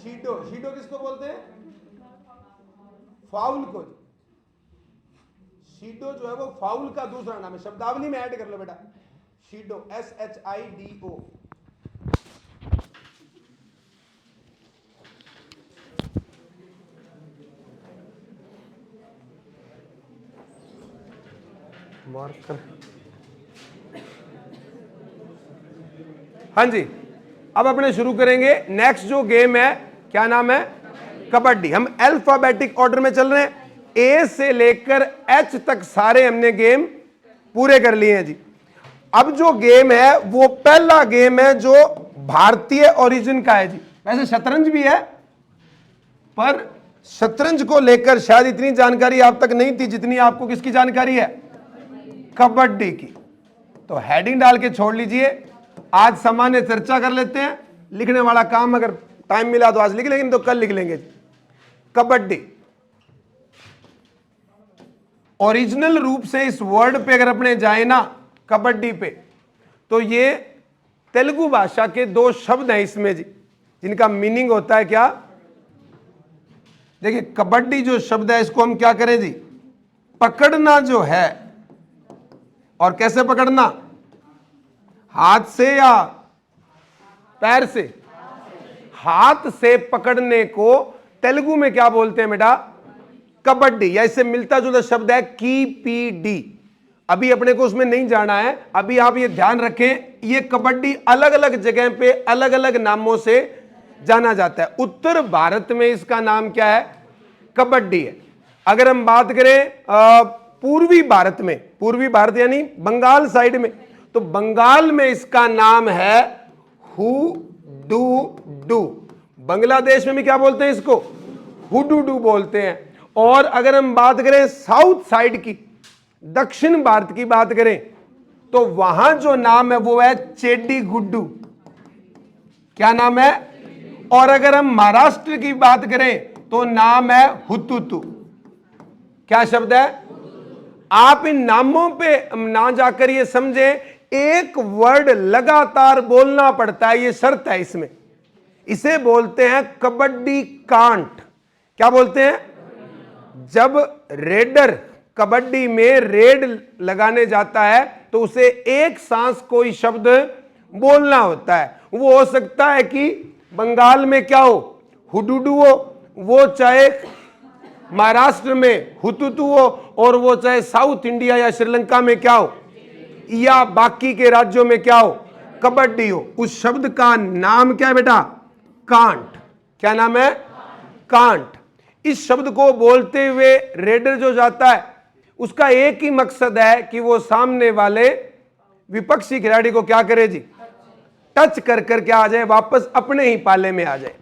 शीडो, शीडो किसको बोलते हैं? फाउल को। शीडो जो है वो फाउल का दूसरा नाम है, शब्दावली में ऐड कर लो बेटा, शीडो, SHIDO। मार्कर। हाँ जी, अब अपने शुरू करेंगे। नेक्स्ट जो गेम है क्या नाम है? कबड्डी। हम अल्फाबेटिक ऑर्डर में चल रहे हैं, ए से लेकर एच तक सारे हमने गेम पूरे कर लिए हैं जी। अब जो गेम है वो पहला गेम है जो भारतीय ओरिजिन का है जी। वैसे शतरंज भी है, पर शतरंज को लेकर शायद इतनी जानकारी आप तक नहीं थी जितनी आपको किसकी जानकारी है? कबड्डी की। तो हेडिंग डाल के छोड़ लीजिए, आज सामान्य चर्चा कर लेते हैं। लिखने वाला काम अगर टाइम मिला तो आज लिख लेंगे, तो कल लिख लेंगे। कबड्डी ओरिजिनल रूप से इस वर्ड पे अगर अपने जाए ना, कबड्डी पे, तो ये तेलुगु भाषा के दो शब्द हैं इसमें जी, जिनका मीनिंग होता है क्या? देखिए, कबड्डी जो शब्द है इसको हम क्या करें जी? पकड़ना जो है, और कैसे पकड़ना? हाथ से या पैर से? हाथ से पकड़ने को तेलुगु में क्या बोलते हैं बेटा? कबड्डी। या इससे मिलता जुलता शब्द है कीपीडी। अभी अपने को उसमें नहीं जाना है। अभी आप ये ध्यान रखें, ये कबड्डी अलग अलग जगह पे अलग अलग नामों से जाना जाता है। उत्तर भारत में इसका नाम क्या है? कबड्डी है। अगर हम बात करें पूर्वी भारत में, पूर्वी भारत यानी बंगाल साइड में, तो बंगाल में इसका नाम है हुडुडू। बांग्लादेश में भी क्या बोलते हैं इसको? हुडुडू बोलते हैं। और अगर हम बात करें साउथ साइड की, दक्षिण भारत की बात करें, तो वहां जो नाम है वो है चेड्डी गुड्डू। क्या नाम है? और अगर हम महाराष्ट्र की बात करें तो नाम है हुतुतु। क्या शब्द है? आप इन नामों पे ना जाकर ये समझे, एक वर्ड लगातार बोलना पड़ता है, ये शर्त है इसमें। इसे बोलते हैं कबड्डी कांट। क्या बोलते हैं? जब रेडर कबड्डी में रेड लगाने जाता है तो उसे एक सांस कोई शब्द बोलना होता है। वो हो सकता है कि बंगाल में क्या हो? हुडुडू हो, वो चाहे महाराष्ट्र में हुतुतु हो, और वो चाहे साउथ इंडिया या श्रीलंका में क्या हो, या बाकी के राज्यों में क्या हो, कबड्डी हो। उस शब्द का नाम क्या है बेटा? कांट। क्या नाम है? कांट। इस शब्द को बोलते हुए रेडर जो जाता है उसका एक ही मकसद है कि वो सामने वाले विपक्षी खिलाड़ी को क्या करे जी? टच कर कर क्या आ जाए, वापस अपने ही पाले में आ जाए।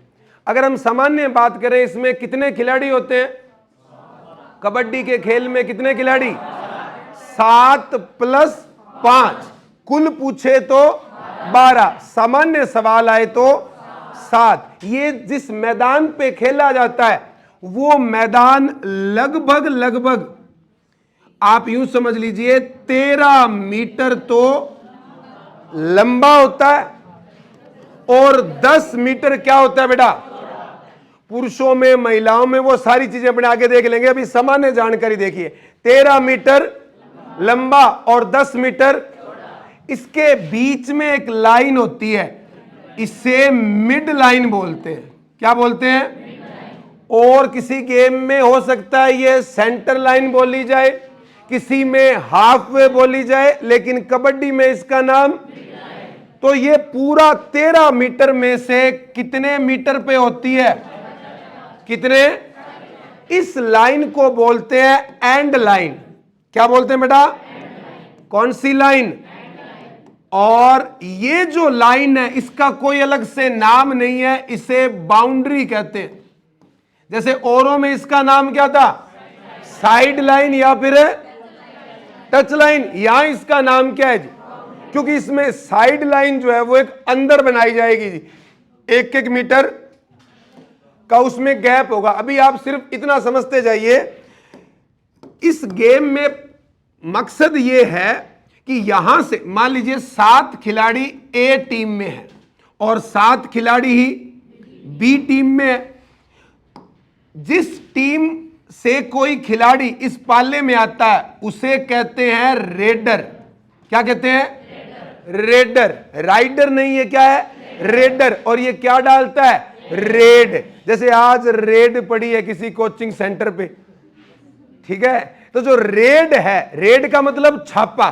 अगर हम सामान्य बात करें, इसमें कितने खिलाड़ी होते हैं? कबड्डी के खेल में कितने खिलाड़ी? 7 + 5। कुल पूछे तो 12, सामान्य सवाल आए तो 7। ये जिस मैदान पे खेला जाता है वो मैदान लगभग आप यूं समझ लीजिए 13 मीटर तो लंबा होता है, और 10 मीटर क्या होता है बेटा? पुरुषों में, महिलाओं में, वो सारी चीजें अपने आगे देख लेंगे। अभी सामान्य जानकारी देखिए, 13 मीटर लंबा और 10 मीटर। इसके बीच में एक लाइन होती है, इसे मिड लाइन बोलते हैं। क्या बोलते हैं? और किसी गेम में हो सकता है ये सेंटर लाइन बोली जाए, किसी में हाफ वे बोली जाए, लेकिन कबड्डी में इसका नाम। तो ये पूरा 13 मीटर में से कितने मीटर पे होती है? कितने? इस लाइन को बोलते हैं एंड लाइन। क्या बोलते हैं बेटा? कौन सी लाइन? और ये जो लाइन है इसका कोई अलग से नाम नहीं है, इसे बाउंड्री कहते हैं। जैसे औरों में इसका नाम क्या था? साइड लाइन या फिर टच लाइन। यहां इसका नाम क्या है जी? क्योंकि इसमें साइड लाइन जो है वो एक अंदर बनाई जाएगी जी, 1-1 मीटर का उसमें गैप होगा। अभी आप सिर्फ इतना समझते जाइए, इस गेम में मकसद ये है कि यहां से मान लीजिए 7 खिलाड़ी ए टीम में है और 7 खिलाड़ी ही बी टीम में है। जिस टीम से कोई खिलाड़ी इस पाले में आता है उसे कहते हैं रेडर। क्या कहते हैं? रेडर। राइडर नहीं है, क्या है? रेडर। और ये क्या डालता है? रेड। जैसे आज रेड पड़ी है किसी कोचिंग सेंटर पे, ठीक है, तो जो रेड है, रेड का मतलब छापा,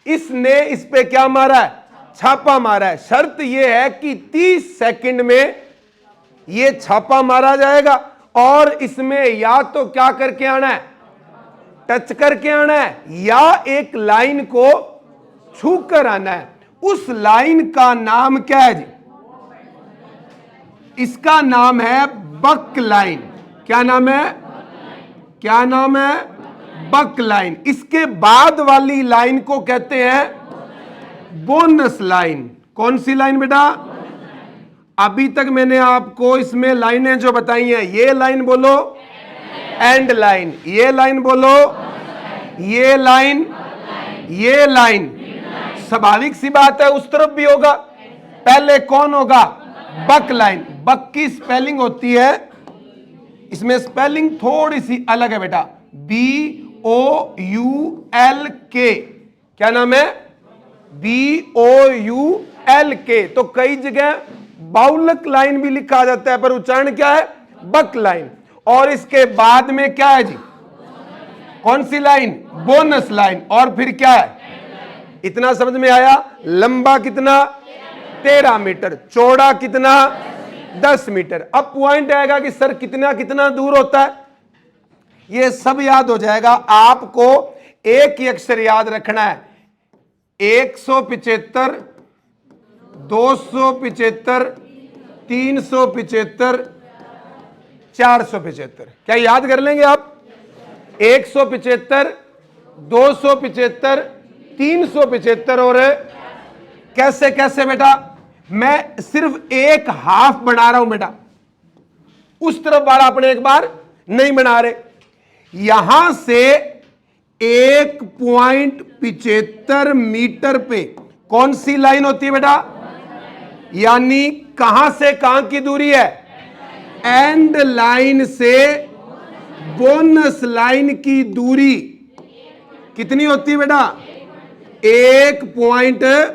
इसने इस पे क्या मारा है? छापा मारा है। शर्त यह है कि 30 सेकंड में यह छापा मारा जाएगा और इसमें या तो क्या करके आना है? टच करके आना है, या एक लाइन को छू कर आना है। उस लाइन का नाम क्या है जी? इसका नाम है बक लाइन। क्या नाम है? क्या नाम है? बक लाइन। इसके बाद वाली लाइन को कहते हैं बोनस लाइन। कौन सी लाइन बेटा? अभी तक मैंने आपको इसमें लाइनें जो बताई हैं, ये लाइन बोलो एंड लाइन, ये लाइन बोलो, ये लाइन, ये लाइन। स्वाभाविक सी बात है, उस तरफ भी होगा। पहले कौन होगा? बक लाइन। बक की स्पेलिंग होती है, इसमें स्पेलिंग थोड़ी सी अलग है बेटा, BOULK। क्या नाम है? BOULK। तो कई जगह बाउलक लाइन भी लिखा जाता है, पर उच्चारण क्या है? बक लाइन। और इसके बाद में क्या है जी? कौन सी लाइन? Bonus line. और फिर क्या है? इतना समझ में आया? लंबा कितना? 13 मीटर। चौड़ा कितना? 10 मीटर। अब पॉइंट आएगा कि सर कितना कितना दूर होता है। ये सब याद हो जाएगा। आपको एक ही अक्षर याद रखना है, 175, 275, 375, 475। क्या याद कर लेंगे आप? 175, 275, 375 और कैसे कैसे बेटा? मैं सिर्फ एक हाफ बना रहा हूं बेटा, उस तरफ वाला अपने एक बार नहीं बना रहे। यहां से 1.75 मीटर पे कौन सी लाइन होती है बेटा? यानी कहां से कहां की दूरी है? एंड लाइन से बोनस लाइन की दूरी कितनी होती है बेटा? 1.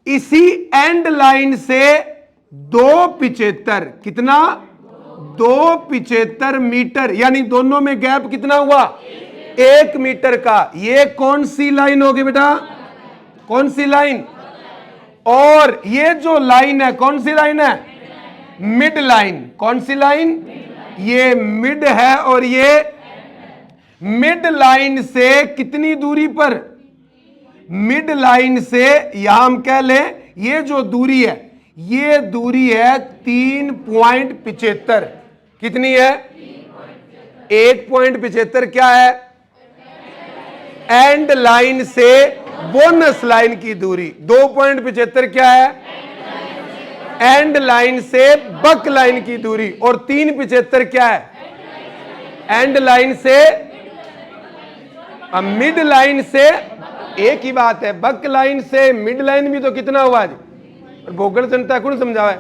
इसी एंड लाइन से 2.75, कितना? 2.75 मीटर। यानी दोनों में गैप कितना हुआ? 1 मीटर का। ये कौन सी लाइन होगी बेटा? कौन सी लाइन? और ये जो लाइन है, कौन सी लाइन है? Mid line. कौन सी लाइन? ये मिड है। और ये मिड लाइन से कितनी दूरी पर? मिड लाइन से यहां हम कह लें, ये जो दूरी है, ये दूरी है 3.75। कितनी है? 1.75 क्या है? एंड लाइन से बोनस लाइन की दूरी। 2.75 क्या है? एंड लाइन से बक लाइन की दूरी। और 3.75 क्या है? एंड लाइन से, मिड लाइन से। एक ही बात है, बक लाइन से मिड लाइन भी तो कितना हुआ जी? भोगल जनता कौन समझावा है?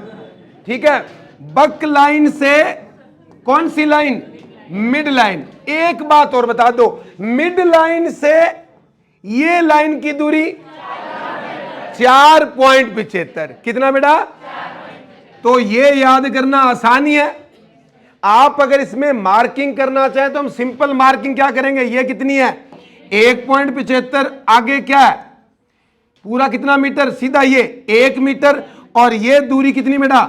ठीक है, बक लाइन से कौन सी लाइन? Mid line. एक बात और बता दो, मिड लाइन से ये लाइन की दूरी 4.75। कितना बेटा? तो ये याद करना आसानी है। आप अगर इसमें मार्किंग करना चाहें तो हम सिंपल मार्किंग क्या करेंगे? ये कितनी है? 1.75। आगे क्या है? पूरा कितना मीटर? सीधा ये 1 मीटर। और ये दूरी कितनी बेटा?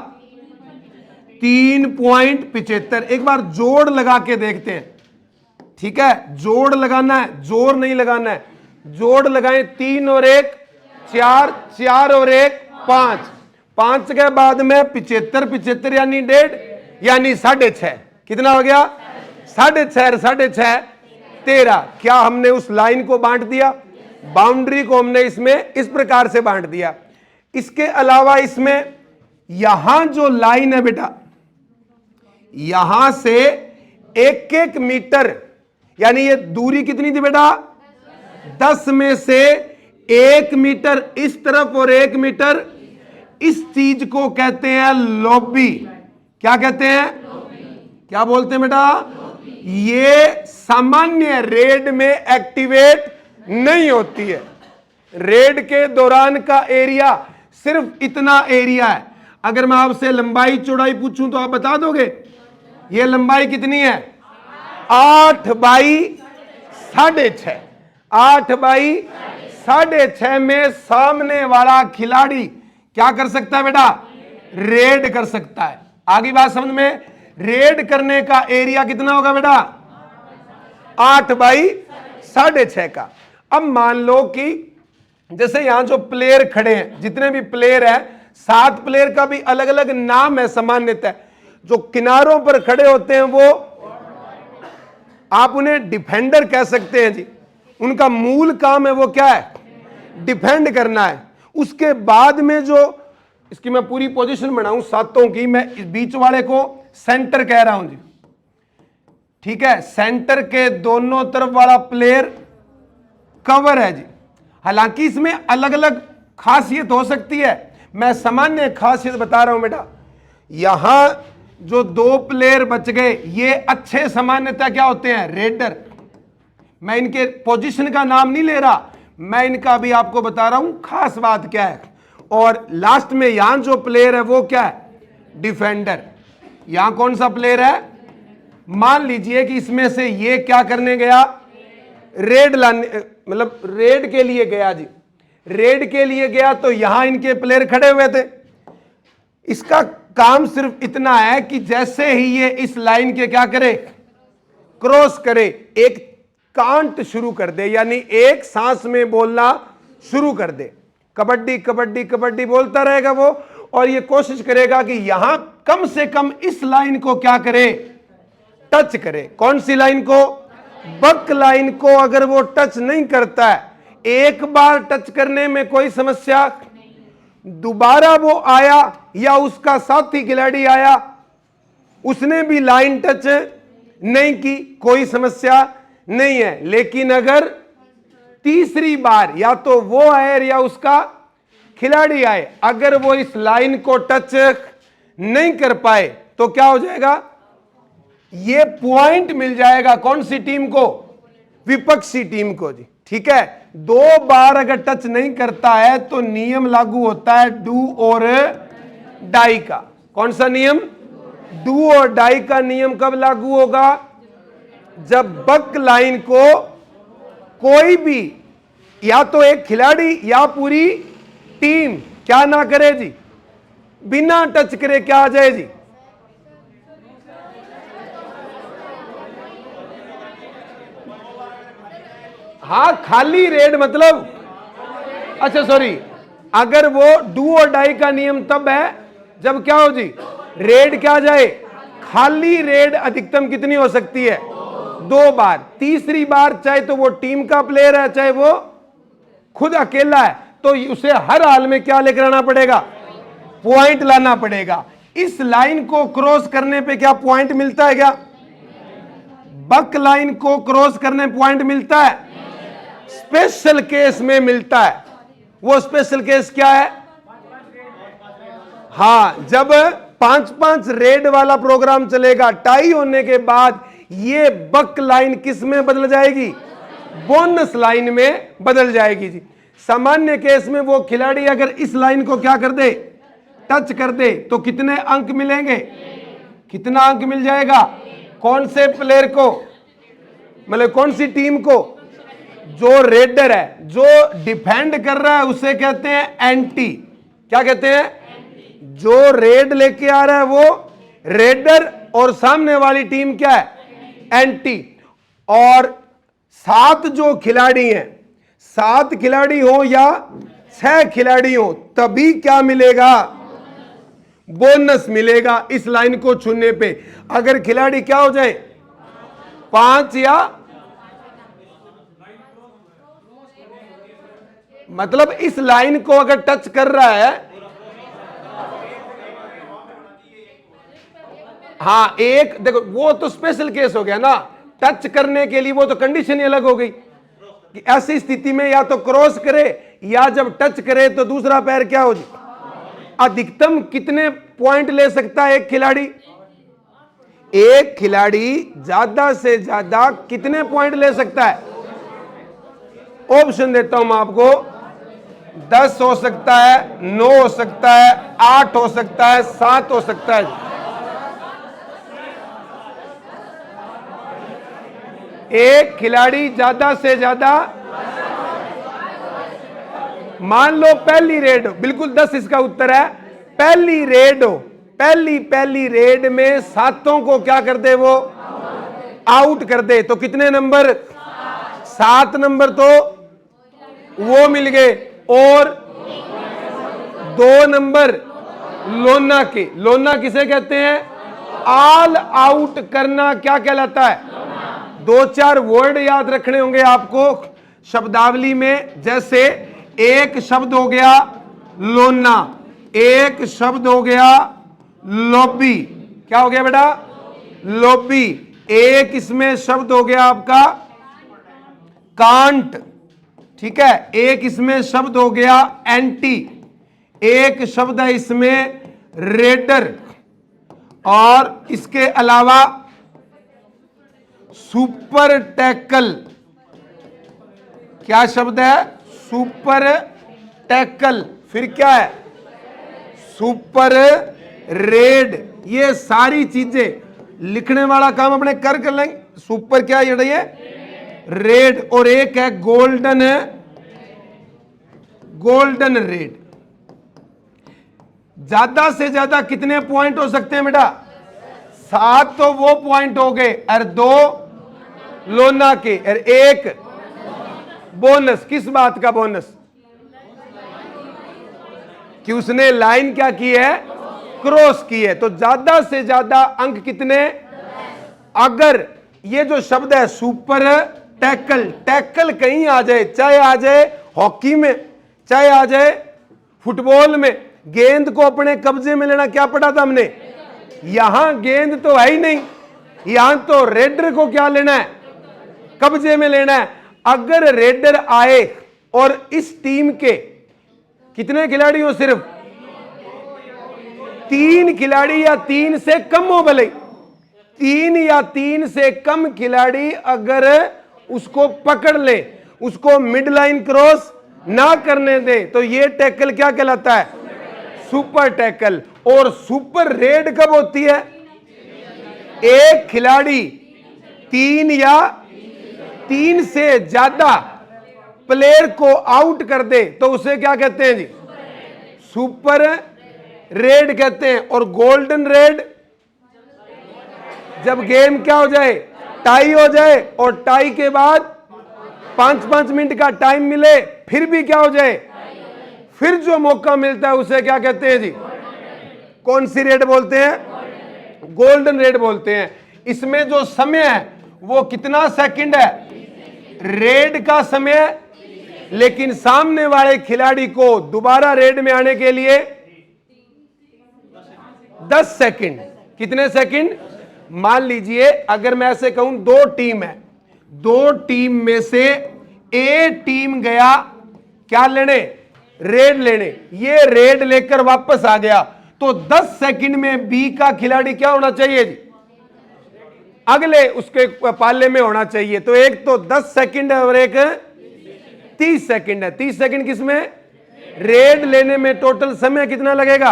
3.75। एक बार जोड़ लगा के देखते हैं, ठीक है? जोड़ लगाना है, जोर नहीं लगाना है। जोड़ लगाएं, 3 और 1 4, 4 और 1 5, 5 के बाद में 75 यानी 1.5 यानी 6.5। कितना हो गया? 6.5 6.5 13। क्या हमने उस लाइन को बांट दिया? बाउंड्री को हमने इसमें इस प्रकार से बांट दिया। इसके अलावा इसमें यहां जो लाइन है बेटा, यहां से 1 मीटर, यानी ये दूरी कितनी थी बेटा? 10 में से 1 मीटर इस तरफ और 1 मीटर इस चीज को कहते हैं लॉबी। क्या कहते हैं? क्या बोलते हैं बेटा? ये सामान्य रेड में एक्टिवेट नहीं होती है। रेड के दौरान का एरिया सिर्फ इतना एरिया है। अगर मैं आपसे लंबाई चौड़ाई पूछूं तो आप बता दोगे? ये लंबाई कितनी है? 8 बाई 6.5। 8 बाई 6.5 में सामने वाला खिलाड़ी क्या कर सकता है बेटा? रेड कर सकता है। आगे बात समझ में? रेड करने का एरिया कितना होगा बेटा? 8 बाई 6.5 का। अब मान लो कि जैसे यहां जो प्लेयर खड़े हैं, जितने भी प्लेयर हैं, 7 प्लेयर का भी अलग अलग नाम है सामान्यतः। जो किनारों पर खड़े होते हैं वो आप उन्हें डिफेंडर कह सकते हैं जी। उनका मूल काम है वो क्या है? डिफेंड करना है। उसके बाद में जो इसकी मैं पूरी पोजीशन बनाऊं सातों की, मैं इस बीच वाले को सेंटर कह रहा हूं जी। ठीक है, सेंटर के दोनों तरफ वाला प्लेयर कवर है जी। हालांकि इसमें अलग अलग खासियत हो सकती है, मैं सामान्य खासियत बता रहा हूं बेटा। यहां जो 2 प्लेयर बच गए, ये अच्छे सामान्यतः क्या होते हैं? रेडर। मैं इनके पोजीशन का नाम नहीं ले रहा, मैं इनका भी आपको बता रहा हूं खास बात क्या है। और लास्ट में यहां जो प्लेयर है वो क्या है? डिफेंडर। यहां कौन सा प्लेयर है? मान लीजिए कि इसमें से ये क्या करने गया? रेड लाने, मतलब रेड के लिए गया जी। रेड के लिए गया तो यहां इनके प्लेयर खड़े हुए थे। इसका काम सिर्फ इतना है कि जैसे ही ये इस लाइन के क्या करे? क्रॉस करे, एक कांट शुरू कर दे, यानी एक सांस में बोलना शुरू कर दे। कबड्डी कबड्डी कबड्डी बोलता रहेगा वो, और ये कोशिश करेगा कि यहां कम से कम इस लाइन को क्या करे? टच करे। कौन सी लाइन को? बक लाइन को। अगर वो टच नहीं करता है, एक बार टच करने में कोई समस्या, दोबारा वो आया या उसका साथी खिलाड़ी आया, उसने भी लाइन टच नहीं की, कोई समस्या नहीं है। लेकिन अगर तीसरी बार या तो वो आए या उसका खिलाड़ी आए, अगर वो इस लाइन को टच नहीं कर पाए तो क्या हो जाएगा? ये पॉइंट मिल जाएगा कौन सी टीम को? विपक्षी टीम को जी। ठीक है, 2 बार अगर टच नहीं करता है तो नियम लागू होता है डू और डाई का। कौन सा नियम? डू और डाई का नियम कब लागू होगा? जब बक लाइन को कोई भी, या तो एक खिलाड़ी या पूरी टीम क्या ना करे जी? बिना टच करे क्या आ जाए जी? हाँ, खाली रेड मतलब, अच्छा सॉरी, अगर वो डू और डाई का नियम तब है जब क्या हो जी? रेड क्या जाए? खाली रेड अधिकतम कितनी हो सकती है? 2 बार। तीसरी बार चाहे तो वो टीम का प्लेयर है चाहे वो खुद अकेला है, तो उसे हर हाल में क्या लेकर आना पड़ेगा? पॉइंट लाना पड़ेगा। इस लाइन को क्रॉस करने पे क्या पॉइंट मिलता है क्या? बक लाइन को क्रॉस करने पॉइंट मिलता है? स्पेशल केस में मिलता है। वो स्पेशल केस क्या है? हाँ, जब 5-5 रेड वाला प्रोग्राम चलेगा, टाई होने के बाद ये बक लाइन किस में बदल जाएगी? बोनस लाइन में बदल जाएगी जी। सामान्य केस में वो खिलाड़ी अगर इस लाइन को क्या कर दे? टच कर दे, तो कितने अंक मिलेंगे? कितना अंक मिल जाएगा? कौन से प्लेयर को? मतलब कौन सी टीम को? जो रेडर है, जो डिफेंड कर रहा है उसे कहते हैं एंटी। क्या कहते हैं? जो रेड लेके आ रहा है वो रेडर, और सामने वाली टीम क्या है? एंटी। और 7 जो खिलाड़ी हैं, 7 खिलाड़ी हो या 6 खिलाड़ी हो, तभी क्या मिलेगा? बोनस मिलेगा इस लाइन को छूने पे। अगर खिलाड़ी क्या हो जाए? 5 या मतलब इस लाइन को अगर टच कर रहा है, हाँ एक, देखो वो तो स्पेशल केस हो गया ना, टच करने के लिए वो तो कंडीशन ही अलग हो गई कि ऐसी स्थिति में या तो क्रॉस करे या जब टच करे तो दूसरा पैर क्या हो जाए? अधिकतम कितने पॉइंट ले सकता है एक खिलाड़ी? एक खिलाड़ी ज्यादा से ज्यादा कितने पॉइंट ले सकता है? ऑप्शन देता हूं मैं आपको, 10 हो सकता है, 9 हो सकता है, 8 हो सकता है, 7 हो सकता है। एक खिलाड़ी ज्यादा से ज्यादा, मान लो पहली रेड हो, बिल्कुल 10 इसका उत्तर है। पहली रेड हो, पहली रेड में 7 को क्या कर दे, वो आउट कर दे, तो कितने नंबर? 7 नंबर तो वो मिल गए, और 2 नंबर लोना के। लोना किसे कहते हैं? ऑल आउट करना क्या कहलाता है? 2-4 वर्ड याद रखने होंगे आपको शब्दावली में, जैसे एक शब्द हो गया लोना, एक शब्द हो गया लॉबी। क्या हो गया बेटा? लॉबी। एक इसमें शब्द हो गया आपका कांट, ठीक है। एक इसमें शब्द हो गया एंटी, एक शब्द है इसमें रेडर, और इसके अलावा सुपर टैकल। क्या शब्द है? Super tackle. फिर क्या है? Super red. ये सारी चीजें लिखने वाला काम अपने कर लेंगे। सुपर क्या है ये? रेड। और एक है गोल्डन, गोल्डन रेड। ज्यादा से ज्यादा कितने पॉइंट हो सकते हैं बेटा? 7 तो वो पॉइंट हो गए, और 2 लोना के, और 1 बोनस। किस बात का बोनस? कि उसने लाइन क्या की है? क्रॉस की है। तो ज्यादा से ज्यादा अंक कितने? अगर ये जो शब्द है सुपर टैकल, टैकल कहीं आ जाए, चाहे आ जाए हॉकी में, चाहे आ जाए फुटबॉल में, गेंद को अपने कब्जे में लेना, क्या पढ़ा था हमने? यहां गेंद तो है ही नहीं, यहां तो रेडर को क्या लेना है? कब्जे में लेना है। अगर रेडर आए और इस टीम के कितने खिलाड़ी हो? सिर्फ 3 खिलाड़ी या 3 से कम हो, भले 3 या 3 से कम खिलाड़ी अगर उसको पकड़ ले, उसको मिड लाइन क्रॉस ना करने दे, तो ये टैकल क्या कहलाता है? Super tackle. और सुपर रेड कब होती है? एक खिलाड़ी 3 या 3 से ज्यादा प्लेयर को आउट कर दे, तो उसे क्या कहते हैं जी? सुपर रेड कहते हैं। और गोल्डन रेड जब गेम क्या हो जाए? टाई हो जाए, और टाई के बाद 5-5 मिनट का टाइम मिले, फिर भी क्या हो जाए? फिर जो मौका मिलता है उसे क्या कहते हैं जी? कौन सी रेड बोलते हैं? गोल्डन रेड बोलते हैं। इसमें जो समय है वो कितना सेकंड है? रेड का समय, लेकिन सामने वाले खिलाड़ी को दोबारा रेड में आने के लिए 10 सेकंड। कितने सेकंड? मान लीजिए अगर मैं ऐसे कहूं 2 टीम है, 2 टीम में से ए टीम गया क्या लेने? रेड लेने। ये रेड लेकर वापस आ गया, तो 10 सेकंड में बी का खिलाड़ी क्या होना चाहिए जी? अगले उसके पाले में होना चाहिए। तो एक तो 10 सेकंड है और एक 30 सेकंड है। 30 सेकंड किसमें? रेड लेने में टोटल समय कितना लगेगा?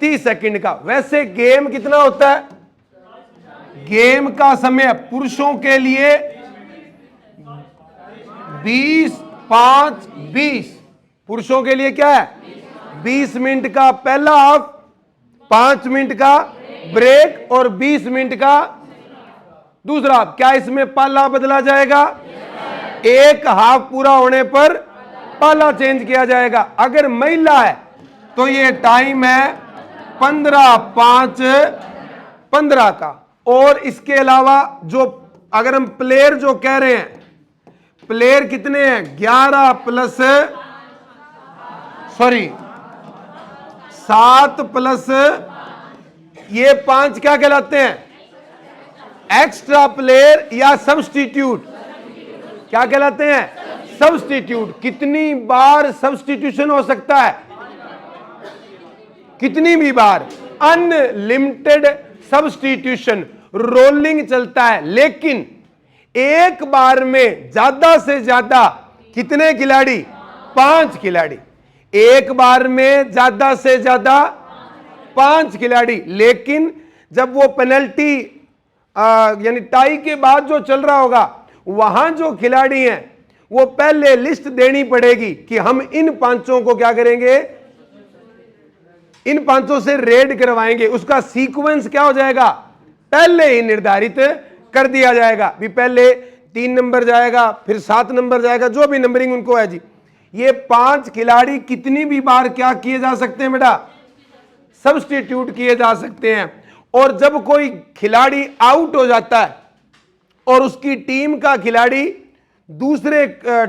30 सेकंड का। वैसे गेम कितना होता है? गेम का समय पुरुषों के लिए 20-5-20। पुरुषों के लिए क्या है? 20 मिनट का पहला हाफ, 5 मिनट का ब्रेक, और 20 मिनट का दूसरा हाफ। क्या इसमें पाला बदला जाएगा? एक हाफ पूरा होने पर पाला चेंज किया जाएगा। अगर महिला है तो ये टाइम है 15-5-15 का। और इसके अलावा जो अगर हम प्लेयर जो कह रहे हैं, प्लेयर कितने हैं? 11 प्लस 7 प्लस ये 5 क्या कहलाते हैं? एक्स्ट्रा प्लेयर या सब्स्टिट्यूट। क्या कहलाते हैं? सब्स्टिट्यूट। कितनी बार सब्स्टिट्यूशन हो सकता है? कितनी भी बार, अनलिमिटेड सब्स्टिट्यूशन, रोलिंग चलता है। लेकिन एक बार में ज्यादा से ज्यादा कितने खिलाड़ी? 5 खिलाड़ी। एक बार में ज्यादा से ज्यादा 5 खिलाड़ी। लेकिन जब वो पेनल्टी यानी टाई के बाद जो चल रहा होगा, वहां जो खिलाड़ी हैं वो पहले लिस्ट देनी पड़ेगी कि हम इन 5 को क्या करेंगे, इन 5 से रेड करवाएंगे। उसका सीक्वेंस क्या हो जाएगा, पहले ही निर्धारित कर दिया जाएगा। भी पहले 3 नंबर जाएगा, फिर 7 नंबर जाएगा, जो भी नंबरिंग उनको है जी। ये 5 खिलाड़ी कितनी भी बार क्या किए जा सकते हैं बेटा, सब्स्टिट्यूट किए जा सकते हैं। और जब कोई खिलाड़ी आउट हो जाता है और उसकी टीम का खिलाड़ी दूसरे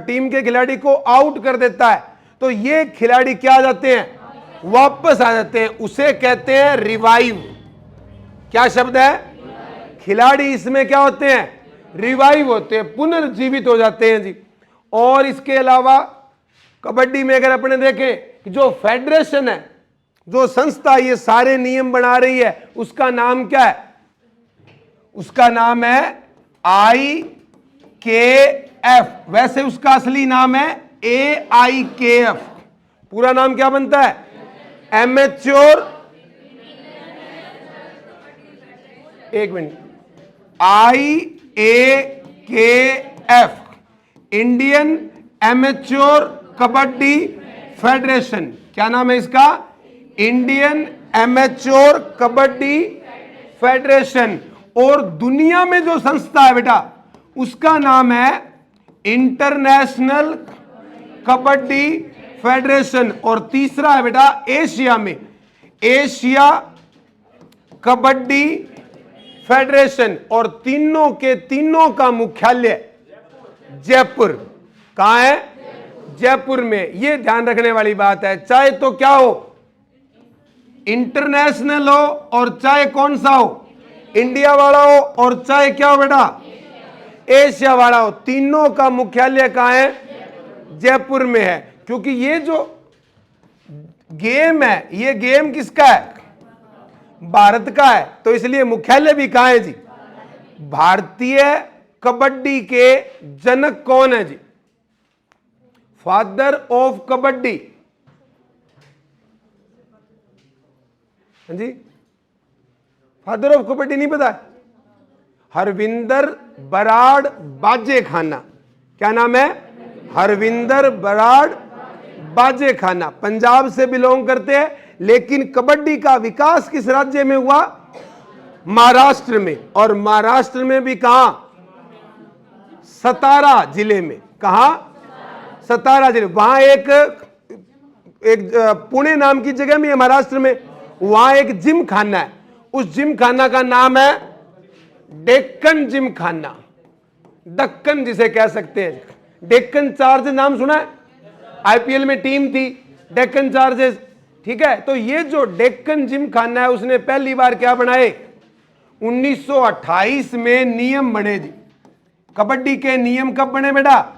टीम के खिलाड़ी को आउट कर देता है, तो ये खिलाड़ी क्या आ जाते हैं, वापस आ जाते हैं। उसे कहते हैं रिवाइव। क्या शब्द है, खिलाड़ी इसमें क्या होते हैं, रिवाइव होते हैं, पुनर्जीवित हो जाते हैं जी। और इसके अलावा कबड्डी में अगर अपने देखें कि जो फेडरेशन है, जो संस्था ये सारे नियम बना रही है, उसका नाम क्या है, उसका नाम है IKF। वैसे उसका असली नाम है AIKF। पूरा नाम क्या बनता है, एमेच्योर, एक minute, IAKF, Indian amateur kabaddi federation. क्या नाम है इसका, इंडियन एमेच्योर कबड्डी फेडरेशन। और दुनिया में जो संस्था है बेटा, उसका नाम है इंटरनेशनल कबड्डी फेडरेशन। और तीसरा है बेटा एशिया में, एशिया कबड्डी फेडरेशन। और तीनों के तीनों का मुख्यालय जयपुर। कहां है, जयपुर में। ये ध्यान रखने वाली बात है, चाहे तो क्या हो, इंटरनेशनल हो, और चाहे कौन सा हो, इंडिया वाला हो, और चाहे क्या हो बेटा, एशिया वाला हो, तीनों का मुख्यालय कहां है, जयपुर में है। क्योंकि ये जो गेम है, ये गेम किसका है, भारत का है, तो इसलिए मुख्यालय भी कहां है जी, भारतीय कबड्डी के जनक कौन है जी, फादर ऑफ कबड्डी, जी, फादर ऑफ कबड्डी नहीं पता है, हरविंदर बराड़ बाजे खाना। क्या नाम है, हरविंदर बराड़ बाजे खाना। पंजाब से बिलोंग करते हैं, लेकिन कबड्डी का विकास किस राज्य में हुआ, महाराष्ट्र में। और महाराष्ट्र में भी कहां, सतारा जिले में। कहां, सतारा जिले। वहां एक पुणे नाम की जगह में है महाराष्ट्र में, वहां एक जिम खाना है। उस जिम खाना का नाम है डेक्कन जिम खाना, दक्कन जिसे कह सकते हैं। डेक्कन चार्जर्स नाम सुना है, IPL में टीम थी डेक्कन चार्जर्स, ठीक है। तो ये जो डेक्कन जिम खाना है, उसने पहली बार क्या बनाए, 1928 में नियम बने जी। कबड्डी के नियम कब बने बेटा,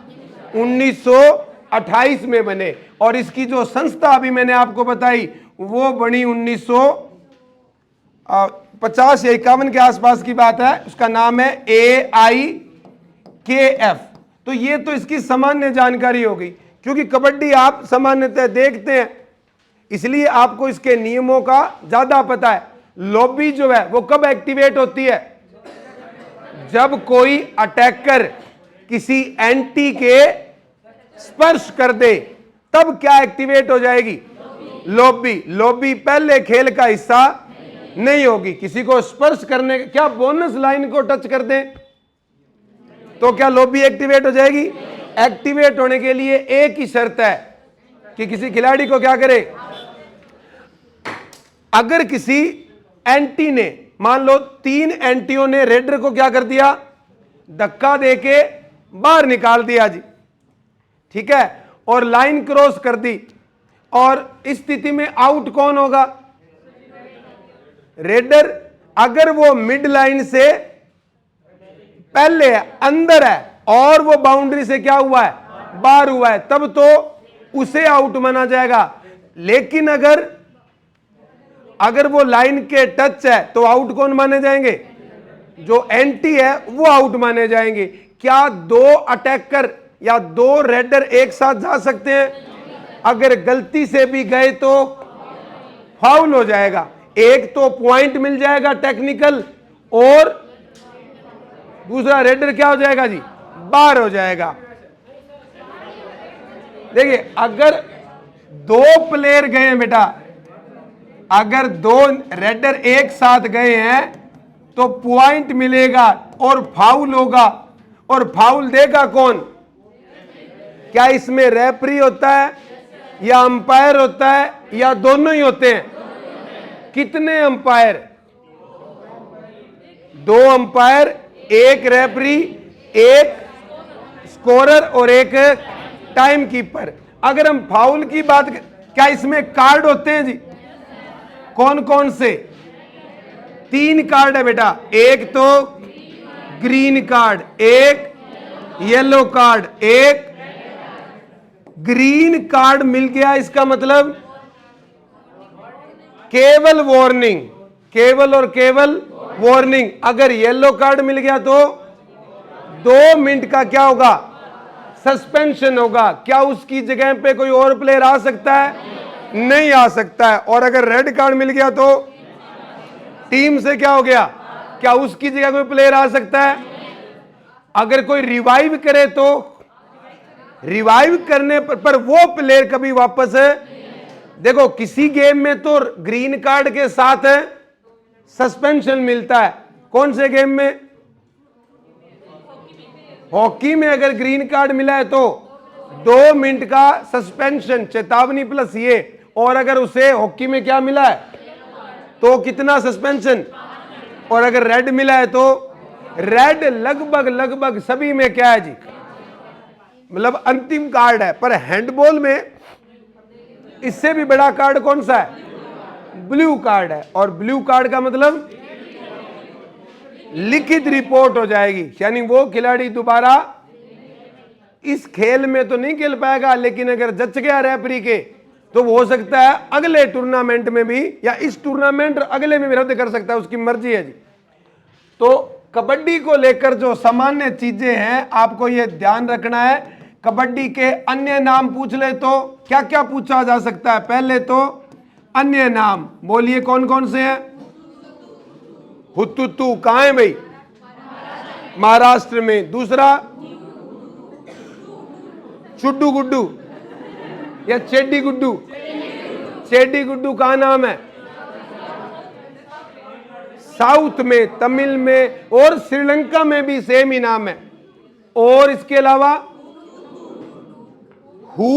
1928 में बने। और इसकी जो संस्था अभी मैंने आपको बताई, वो बनी 1950 या 51 के आसपास की बात है। उसका नाम है AIKF। तो ये तो इसकी सामान्य जानकारी हो गई, क्योंकि कबड्डी आप सामान्यतः देखते हैं, इसलिए आपको इसके नियमों का ज्यादा पता है। लॉबी जो है वो कब एक्टिवेट होती है, जब कोई अटैकर किसी एंटी के स्पर्श कर दे, तब क्या एक्टिवेट हो जाएगी, लॉबी। लॉबी पहले खेल का हिस्सा नहीं होगी। किसी को स्पर्श करने, क्या बोनस लाइन को टच कर दें तो क्या लॉबी एक्टिवेट हो जाएगी। एक्टिवेट होने के लिए एक ही शर्त है कि किसी खिलाड़ी को क्या करे, अगर किसी एंटी ने, मान लो 3 एंटियों ने रेडर को क्या कर दिया, धक्का देके बाहर निकाल दिया जी, ठीक है, और लाइन क्रॉस कर दी, और इस स्थिति में आउट कौन होगा, रेडर। अगर वो मिड लाइन से पहले है, अंदर है, और वो बाउंड्री से क्या हुआ है, बाहर हुआ है, तब तो उसे आउट माना जाएगा। लेकिन अगर अगर वो लाइन के टच है तो आउट कौन माने जाएंगे? जो एंटी है वो आउट माने जाएंगे। क्या दो अटैकर या दो रेडर एक साथ जा सकते हैं? अगर गलती से भी गए तो फाउल हो जाएगा। एक तो पॉइंट मिल जाएगा टेक्निकल, और दूसरा रेडर क्या हो जाएगा जी? बाहर हो जाएगा। देखिए, अगर दो प्लेयर गए हैं बेटा, अगर दो रेडर एक साथ गए हैं तो पॉइंट मिलेगा और फाउल होगा। और फाउल देगा कौन? क्या इसमें रेफरी होता है या अंपायर होता है या दोनों ही होते हैं? कितने अंपायर? दो अंपायर, एक रेफरी, एक स्कोरर और एक टाइम कीपर। अगर हम फाउल की बात क्या इसमें कार्ड होते हैं जी? कौन कौन से? 3 कार्ड है बेटा। एक तो ग्रीन कार्ड, एक येलो कार्ड, एक ग्रीन कार्ड मिल गया, इसका मतलब केवल वार्निंग, केवल और केवल वार्निंग। अगर येलो कार्ड मिल गया तो 2 मिनट का क्या होगा? सस्पेंशन होगा। क्या उसकी जगह पे कोई और प्लेयर आ सकता है? नहीं आ सकता है। और अगर रेड कार्ड मिल गया तो टीम से क्या हो गया? क्या उसकी जगह कोई प्लेयर आ सकता है? अगर कोई रिवाइव करे तो रिवाइव करने पर वो प्लेयर कभी वापस है। देखो, किसी गेम में तो ग्रीन कार्ड के साथ सस्पेंशन मिलता है। कौन से गेम में? हॉकी में अगर ग्रीन कार्ड मिला है तो 2 मिनट का सस्पेंशन, चेतावनी प्लस ये। और अगर उसे हॉकी में क्या मिला है तो कितना सस्पेंशन? और अगर रेड मिला है तो रेड लगभग सभी में क्या है जी? मतलब अंतिम कार्ड है। पर हैंडबॉल में इससे भी बड़ा कार्ड कौन सा है? ब्लू कार्ड है। और ब्लू कार्ड का मतलब लिखित रिपोर्ट हो जाएगी, यानी वो खिलाड़ी दोबारा इस खेल में तो नहीं खेल पाएगा, लेकिन अगर जच गया रेफरी के तो वो हो सकता है अगले टूर्नामेंट में भी, या इस टूर्नामेंट अगले में भी रद्द कर सकता है, उसकी मर्जी है जी। तो कबड्डी को लेकर जो सामान्य चीजें हैं आपको ये ध्यान रखना है। कबड्डी के अन्य नाम पूछ ले तो क्या क्या पूछा जा सकता है? पहले तो अन्य नाम बोलिए, कौन कौन से हैं? हुतुतु कहां है भाई? महाराष्ट्र में। दूसरा चुड्डू गुड्डू या चेड्डी गुड्डू? चेड्डी गुड्डू का नाम है साउथ में, तमिल में, और श्रीलंका में भी सेम ही नाम है। और इसके अलावा हु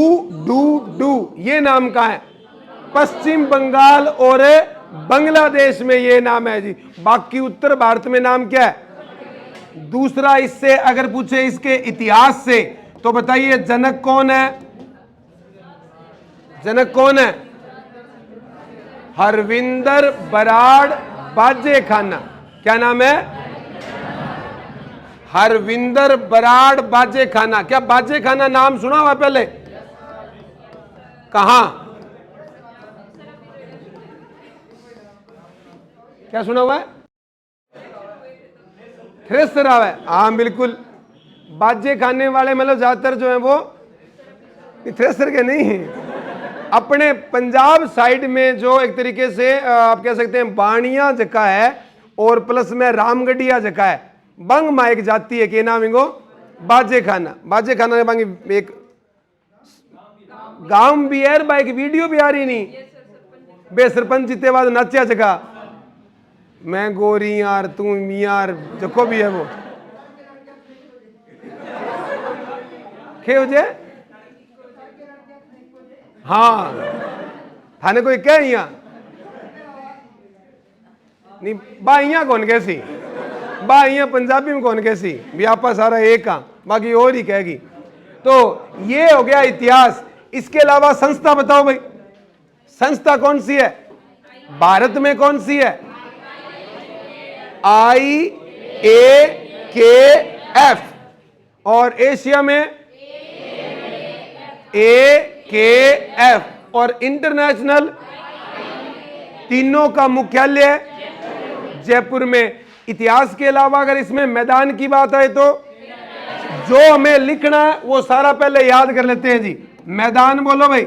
डू डू ये नाम का है पश्चिम बंगाल और बांग्लादेश में ये नाम है जी। बाकी उत्तर भारत में नाम क्या है? दूसरा, इससे अगर पूछे इसके इतिहास से तो बताइए जनक कौन है? जनक कौन है? हरविंदर बराड़ बाजे खाना। क्या नाम है? हरविंदर बराड़ बाजे खाना। क्या बाजे खाना नाम सुना हुआ पहले? कहां? क्या सुना हुआ है? थ्रेसर है। हाँ बिल्कुल, बाजे खाने वाले मतलब ज्यादातर जो है वो थ्रेसर के नहीं है। अपने पंजाब साइड में जो एक तरीके से आप कह सकते हैं बाणिया जगह है, और प्लस में रामगढ़िया जगह है। बंग माइक जाती है के नाम इनको बाजे खाना। बाजे खाना ने बंग एक गांव भी है, बाइक वीडियो भी आ रही नहीं बे सरपंच जीते बाद नाचा जगह मैं गोरी यार तू यार जको भी है वो खे हो जाए। हाँ थाने कोई क्या यहाँ नहीं बा यहाँ कौन कैसी बा यहाँ पंजाबी में कौन कैसी भी आपा सारा एक आ बाकी और ही कहेगी। तो ये हो गया इतिहास। इसके अलावा संस्था बताओ भाई, संस्था कौन सी है? भारत में कौन सी है? IAKF और एशिया में AKF और इंटरनेशनल तीनों का मुख्यालय जयपुर में। इतिहास के अलावा अगर इसमें मैदान की बात आए तो जो हमें लिखना है वो सारा पहले याद कर लेते हैं जी। मैदान बोलो भाई,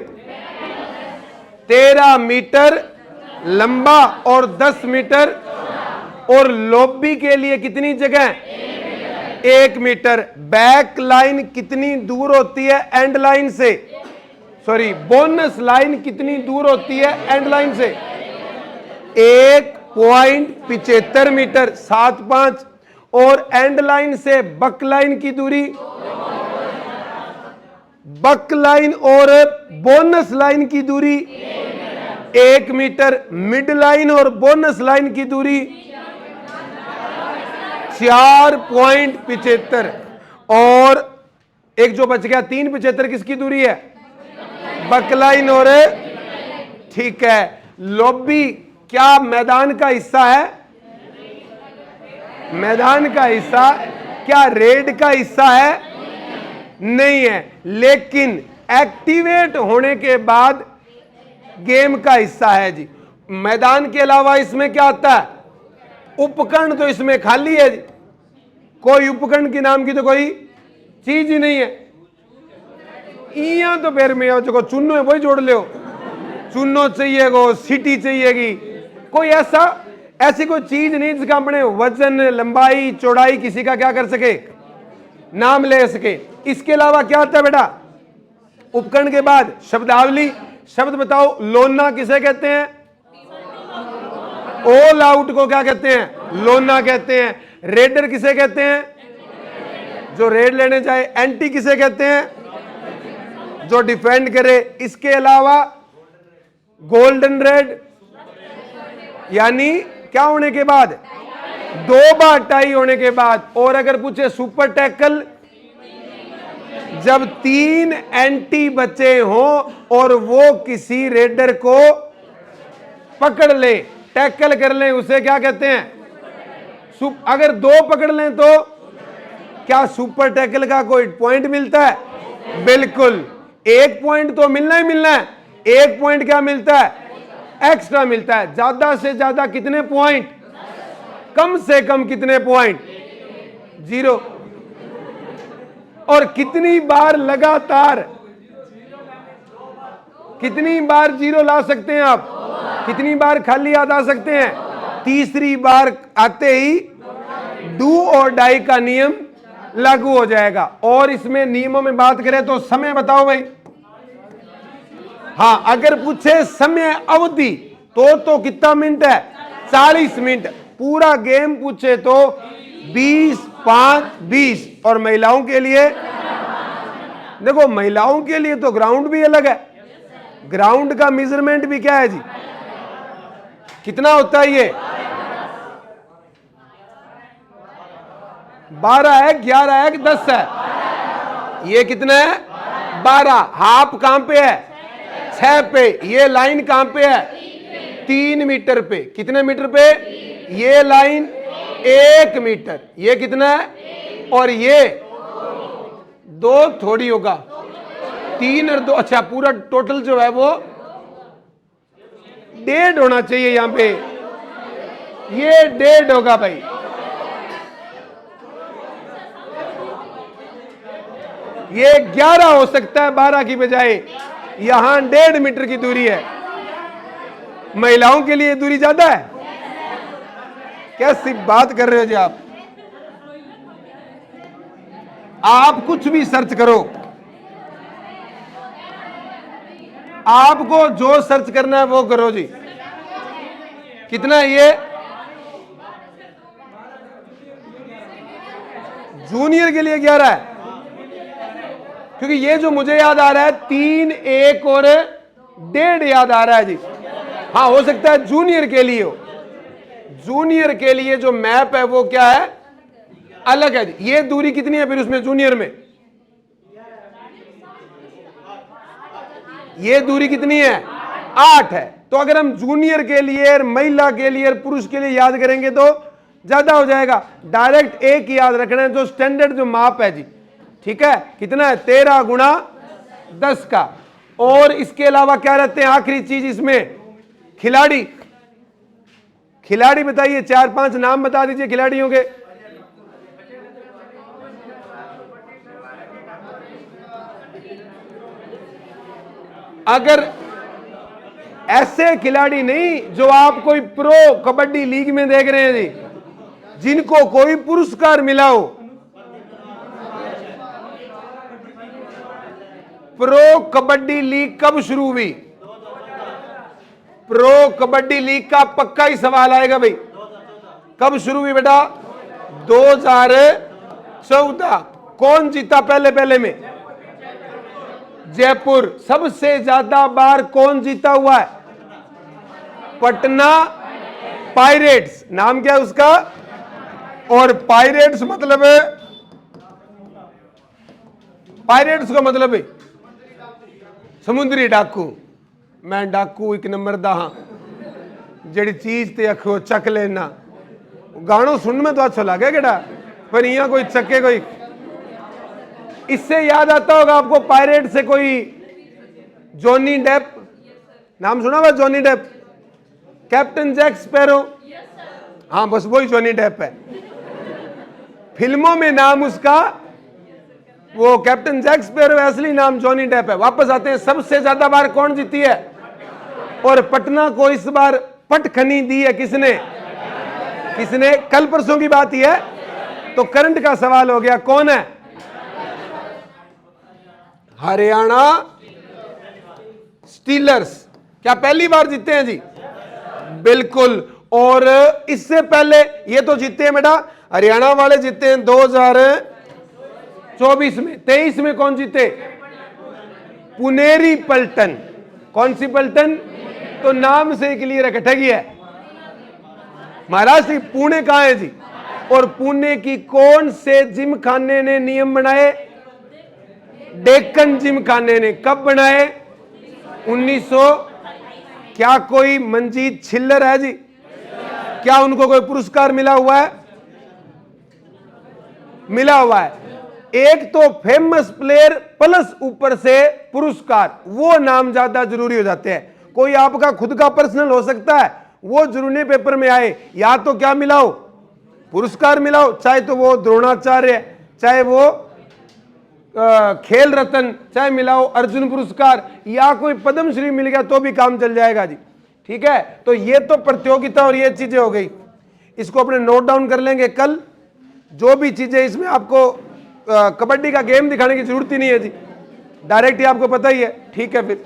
13 मीटर लंबा और 10 मीटर, और लॉबी के लिए कितनी जगह? 1 मीटर। बैक लाइन कितनी दूर होती है एंड लाइन से? सॉरी, बोनस लाइन कितनी दूर होती है एंड लाइन से? 1.75 मीटर, 7.5। और एंड लाइन से बक लाइन की दूरी, बक लाइन और बोनस लाइन की दूरी 1 मीटर। मिड लाइन और बोनस लाइन की दूरी 4.75। और एक जो बच गया 3.75 किसकी दूरी है? बक लाइन और, ठीक है। लॉबी क्या मैदान का हिस्सा है? मैदान का हिस्सा। क्या रेड का हिस्सा है? नहीं है, लेकिन एक्टिवेट होने के बाद गेम का हिस्सा है जी। मैदान के अलावा इसमें क्या आता है? उपकरण तो इसमें खाली है जी। कोई उपकरण के नाम की तो कोई चीज ही नहीं है। तो पैर में जो चुनो है वही जोड़ ले, चुनो चाहिए गो, सीटी चाहिएगी, कोई ऐसी कोई चीज नहीं जिसका अपने वजन, लंबाई, चौड़ाई किसी का क्या कर सके, नाम ले सके। इसके अलावा क्या आता है बेटा? उपकरण के बाद शब्दावली। शब्द बताओ, लोना किसे कहते हैं? ऑल आउट को क्या कहते हैं? लोना कहते हैं। रेडर किसे कहते हैं? जो रेड लेने जाए। एंटी किसे कहते हैं? जो डिफेंड करे। इसके अलावा गोल्डन रेड यानी क्या होने के बाद? 2 बार टाई होने के बाद। और अगर पूछे सुपर टैकल, जब 3 एंटी बचे हों और वो किसी रेडर को पकड़ ले, टैकल कर ले, उसे क्या कहते हैं? अगर 2 पकड़ लें तो क्या सुपर टैकल का कोई पॉइंट मिलता है? बिल्कुल, 1 पॉइंट तो मिलना ही मिलना है। 1 पॉइंट क्या मिलता है? एक्स्ट्रा मिलता है। ज्यादा से ज्यादा कितने पॉइंट? कम से कम कितने पॉइंट? 0। और कितनी बार लगातार, कितनी बार 0 ला सकते हैं आप? कितनी बार खाली याद आ सकते हैं? तीसरी बार आते ही डू और डाई का नियम लागू हो जाएगा। और इसमें नियमों में बात करें तो समय बताओ भाई। हाँ, अगर पूछे समय अवधि तो कितना मिनट है? 40 मिनट। पूरा गेम पूछे तो 20, 5, 20। और महिलाओं के लिए देखो, महिलाओं के लिए तो ग्राउंड भी अलग है। ग्राउंड का मेजरमेंट भी क्या है जी? कितना होता है ये? 12 है, 11 है कि 10 है? ये कितना है? 12। हाफ कहां पे है? 6 पे। ये लाइन कहां पे है? 3 मीटर पे। कितने मीटर पे? ये लाइन 1 मीटर। ये कितना है? और ये 2 थोड़ी होगा, 3 और 2। अच्छा, पूरा टोटल जो है वो 1.5 होना चाहिए यहां पे। ये 1.5 होगा भाई। ये 11 हो सकता है 12 की बजाय। यहां 1.5 मीटर की दूरी है। महिलाओं के लिए दूरी ज्यादा है। कैसी बात कर रहे हो जी आप? आप कुछ भी सर्च करो, आपको जो सर्च करना है वो करो जी। कितना है ये? जूनियर के लिए 11 है, क्योंकि ये जो मुझे याद आ रहा है 3, 1 और 1.5 याद आ रहा है जी। हाँ, हो सकता है जूनियर के लिए हो। जूनियर के लिए जो मैप है वो क्या है? अलग है जी। ये दूरी कितनी है फिर उसमें जूनियर में? ये दूरी कितनी है? 8 है। तो अगर हम जूनियर के लिए, महिला के लिए, पुरुष के लिए याद करेंगे तो ज्यादा हो जाएगा। डायरेक्ट एक ही याद रखना है, जो स्टैंडर्ड जो माप है जी। ठीक है, कितना है? 13 गुणा 10 का। और इसके अलावा क्या रहते हैं? आखिरी चीज इसमें खिलाड़ी। खिलाड़ी बताइए, 4-5 नाम बता दीजिए खिलाड़ियों के। अगर ऐसे खिलाड़ी नहीं जो आप कोई प्रो कबड्डी लीग में देख रहे हैं जी, जिनको कोई पुरस्कार मिला हो। प्रो कबड्डी लीग कब शुरू हुई? प्रो कबड्डी लीग का पक्का ही सवाल आएगा भाई, कब शुरू हुई बेटा? 2014। कौन जीता पहले में? जयपुर। सबसे ज्यादा बार कौन जीता हुआ है? पटना पायरेट्स। नाम क्या है उसका? और पायरेट्स मतलब है, पायरेट्स का मतलब है समुद्री डाकू। मैं डाकू एक नंबर दा हाँ, जेड़ी चीज ते अखो चक लेना। गानों सुन में तो अच्छा लगे केड़ा, पर यहाँ कोई चके कोई। इससे याद आता होगा आपको पायरेट से कोई जॉनी डेप, नाम सुना हुआ? Johnny Depp, captain Jack Sparrow. हाँ बस वही जॉनी डेप है। फिल्मों में नाम उसका वो कैप्टन जैक स्पैरो, असली नाम जॉनी डेप है। वापस आते हैं, सबसे ज्यादा बार कौन जीती है? और पटना को इस बार पटखनी दी है किसने? किसने? कल परसों की बात ही है, तो करंट का सवाल हो गया, कौन है? हरियाणा स्टीलर्स। क्या पहली बार जीते हैं जी? बिल्कुल। और इससे पहले ये तो जीते हैं बेटा, हरियाणा वाले जीते हैं 2024 में। 23 में कौन जीते? पुनेरी पलटन। कौन सी पलटन? तो नाम से क्लियर है, ठगी है। महाराष्ट्र की पुणे कहां है जी? और पुणे की कौन से जिम खाने ने नियम बनाए? डेक्कन जिम खाने ने। कब बनाए? 1900। क्या कोई मंजीत छिल्लर है जी? क्या उनको कोई पुरस्कार मिला हुआ है? मिला हुआ है। एक तो फेमस प्लेयर प्लस ऊपर से पुरस्कार, वो नाम ज्यादा जरूरी हो जाते हैं। कोई आपका खुद का पर्सनल हो सकता है, वो जरूरी पेपर में आए, या तो क्या मिला हो? पुरस्कार मिला हो, चाहे तो वो द्रोणाचार्य, चाहे वो खेल रत्न, चाहे मिला हो अर्जुन पुरस्कार, या कोई पद्मश्री मिल गया तो भी काम चल जाएगा जी। ठीक है, तो ये तो प्रतियोगिता और ये चीजें हो गई। इसको अपने नोट डाउन कर लेंगे कल। जो भी चीजें इसमें आपको कबड्डी का गेम दिखाने की जरूरत ही नहीं है जी, डायरेक्ट ही आपको पता ही है। ठीक है फिर।